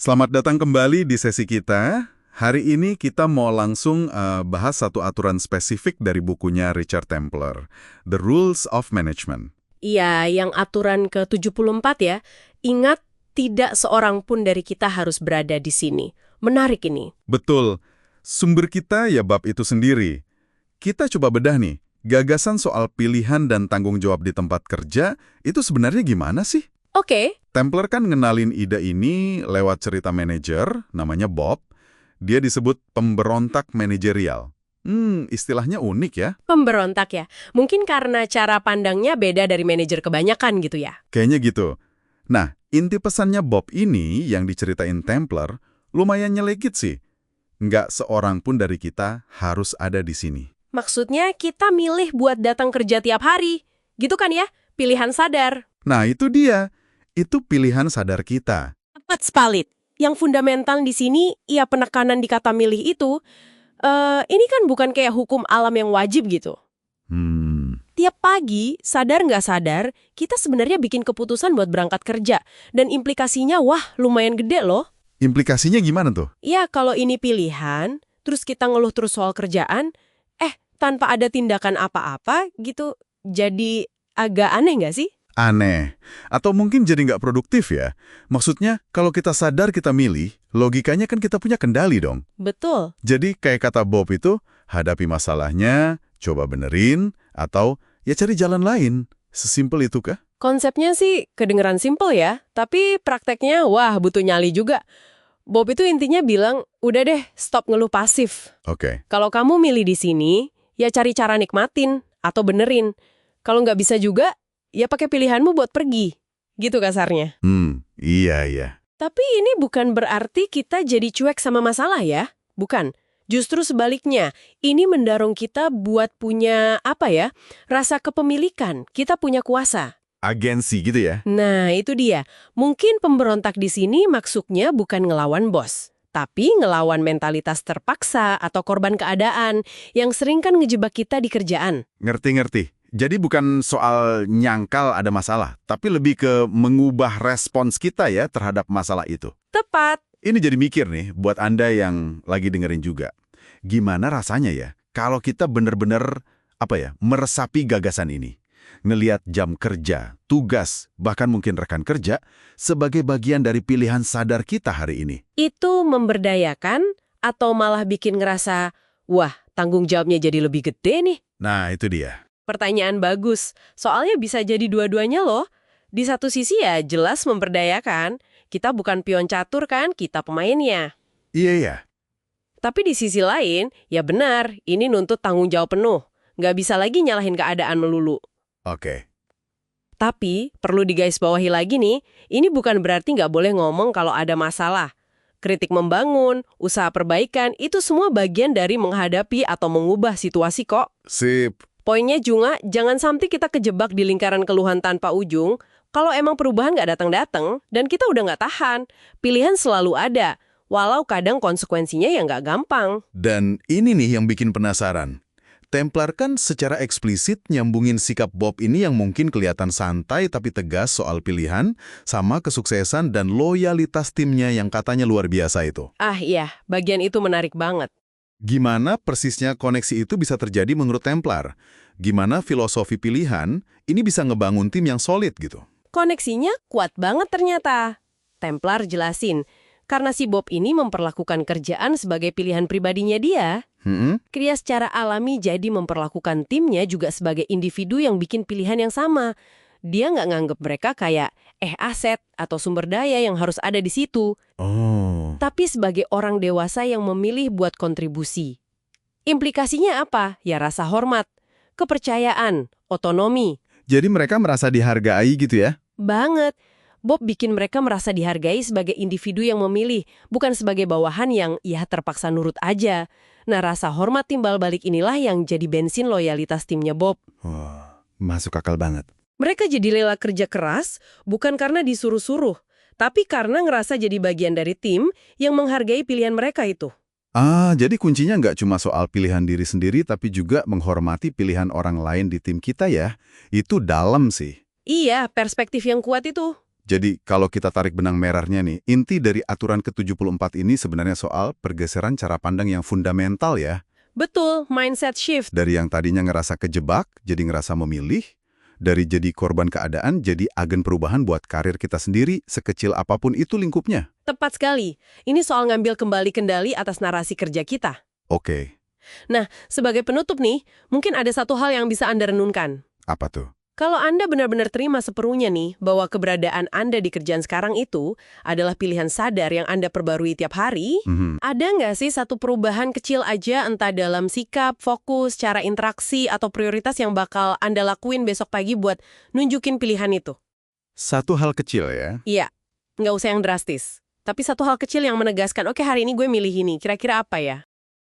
Selamat datang kembali di sesi kita. Hari ini kita mau langsung bahas satu aturan spesifik dari bukunya Richard Templer, The Rules of Management. Iya, yang aturan ke-74 ya. Ingat, tidak seorang pun dari kita harus berada di sini. Menarik ini. Betul, sumber kita ya bab itu sendiri. Kita coba bedah nih, gagasan soal pilihan dan tanggung jawab di tempat kerja itu sebenarnya gimana sih? Oke, Templer kan ngenalin ide ini lewat cerita manajer, namanya Bob. Dia disebut pemberontak manajerial. Istilahnya unik ya. pemberontak ya. Mungkin karena cara pandangnya beda dari manajer kebanyakan gitu ya. Kayaknya gitu. Nah, inti pesannya Bob ini yang diceritain Templer lumayan nyelekit sih. Nggak seorang pun dari kita harus ada di sini. Maksudnya kita milih buat datang kerja tiap hari. Gitu kan ya? Pilihan sadar. Nah, itu dia. Itu pilihan sadar kita. Tepat valid. Yang fundamental di sini, ya penekanan di kata milih itu, ini kan bukan kayak hukum alam yang wajib gitu. Tiap pagi, sadar nggak sadar, kita sebenarnya bikin keputusan buat berangkat kerja. Dan implikasinya, wah, lumayan gede loh. Implikasinya gimana tuh? Ya, kalau ini pilihan, terus kita ngeluh terus soal kerjaan, tanpa ada tindakan apa-apa gitu, jadi agak aneh nggak sih? Aneh. Atau mungkin jadi nggak produktif ya. Maksudnya, kalau kita sadar kita milih, logikanya kan kita punya kendali dong. Betul. Jadi kayak kata Bob itu, hadapi masalahnya, coba benerin, atau ya cari jalan lain. Sesimpel itu kah? Konsepnya sih kedengeran simple ya, tapi prakteknya wah butuh nyali juga. Bob itu intinya bilang, udah deh stop ngeluh pasif. Oke. Kalau kamu milih di sini, ya cari cara nikmatin atau benerin. Kalau nggak bisa juga, ya pakai pilihanmu buat pergi. Gitu kasarnya. Iya. Tapi ini bukan berarti kita jadi cuek sama masalah ya. Bukan. Justru sebaliknya, ini mendorong kita buat punya, rasa kepemilikan. Kita punya kuasa. Agensi gitu ya? Nah, itu dia. Mungkin pemberontak di sini maksudnya bukan ngelawan bos, tapi ngelawan mentalitas terpaksa atau korban keadaan yang sering kan ngejebak kita di kerjaan. Ngerti. Jadi bukan soal nyangkal ada masalah, tapi lebih ke mengubah respons kita ya terhadap masalah itu. Tepat. Ini jadi mikir nih buat Anda yang lagi dengerin juga. Gimana rasanya ya kalau kita benar-benar meresapi gagasan ini? Ngelihat jam kerja, tugas, bahkan mungkin rekan kerja sebagai bagian dari pilihan sadar kita hari ini. Itu memberdayakan atau malah bikin ngerasa, wah, tanggung jawabnya jadi lebih gede nih? Nah, itu dia. Pertanyaan bagus. Soalnya bisa jadi dua-duanya loh. Di satu sisi ya jelas memberdayakan. Kita bukan pion catur kan, kita pemainnya. Iya. Tapi di sisi lain, ya benar, ini nuntut tanggung jawab penuh. Nggak bisa lagi nyalahin keadaan melulu. Oke. Tapi, perlu digarisbawahi lagi nih, ini bukan berarti nggak boleh ngomong kalau ada masalah. Kritik membangun, usaha perbaikan, itu semua bagian dari menghadapi atau mengubah situasi kok. Sip. Poinnya juga, jangan sampai kita kejebak di lingkaran keluhan tanpa ujung. Kalau emang perubahan nggak datang-datang, dan kita udah nggak tahan, pilihan selalu ada. Walau kadang konsekuensinya ya nggak gampang. Dan ini nih yang bikin penasaran. Templar kan secara eksplisit nyambungin sikap Bob ini yang mungkin kelihatan santai tapi tegas soal pilihan, sama kesuksesan dan loyalitas timnya yang katanya luar biasa itu. Ah iya, bagian itu menarik banget. Gimana persisnya koneksi itu bisa terjadi menurut Templar? Gimana filosofi pilihan ini bisa ngebangun tim yang solid gitu? Koneksinya kuat banget ternyata. Templar jelasin, karena si Bob ini memperlakukan kerjaan sebagai pilihan pribadinya dia. Dia secara alami jadi memperlakukan timnya juga sebagai individu yang bikin pilihan yang sama. Dia nggak nganggep mereka kayak aset atau sumber daya yang harus ada di situ. Tapi sebagai orang dewasa yang memilih buat kontribusi. Implikasinya apa? Ya rasa hormat, kepercayaan, otonomi. Jadi mereka merasa dihargai gitu ya? Banget. Bob bikin mereka merasa dihargai sebagai individu yang memilih, bukan sebagai bawahan yang ya terpaksa nurut aja. Nah, rasa hormat timbal balik inilah yang jadi bensin loyalitas timnya Bob. Wah, masuk akal banget. Mereka jadi rela kerja keras, bukan karena disuruh-suruh, tapi karena ngerasa jadi bagian dari tim yang menghargai pilihan mereka itu. Jadi kuncinya nggak cuma soal pilihan diri sendiri, tapi juga menghormati pilihan orang lain di tim kita ya. Itu dalam sih. Iya, perspektif yang kuat itu. Jadi kalau kita tarik benang merahnya nih, inti dari aturan ke-74 ini sebenarnya soal pergeseran cara pandang yang fundamental ya. Betul, mindset shift. Dari yang tadinya ngerasa kejebak, jadi ngerasa memilih. Dari jadi korban keadaan, jadi agen perubahan buat karir kita sendiri, sekecil apapun itu lingkupnya. Tepat sekali. Ini soal ngambil kembali kendali atas narasi kerja kita. Oke, Nah, sebagai penutup nih, mungkin ada satu hal yang bisa Anda renungkan. apa tuh? Kalau Anda benar-benar terima sepenuhnya nih bahwa keberadaan Anda di kerjaan sekarang itu adalah pilihan sadar yang Anda perbarui tiap hari, ada nggak sih satu perubahan kecil aja entah dalam sikap, fokus, cara interaksi, atau prioritas yang bakal Anda lakuin besok pagi buat nunjukin pilihan itu? Satu hal kecil ya. Iya, nggak usah yang drastis. Tapi satu hal kecil yang menegaskan, oke hari ini gue milih ini, kira-kira apa ya?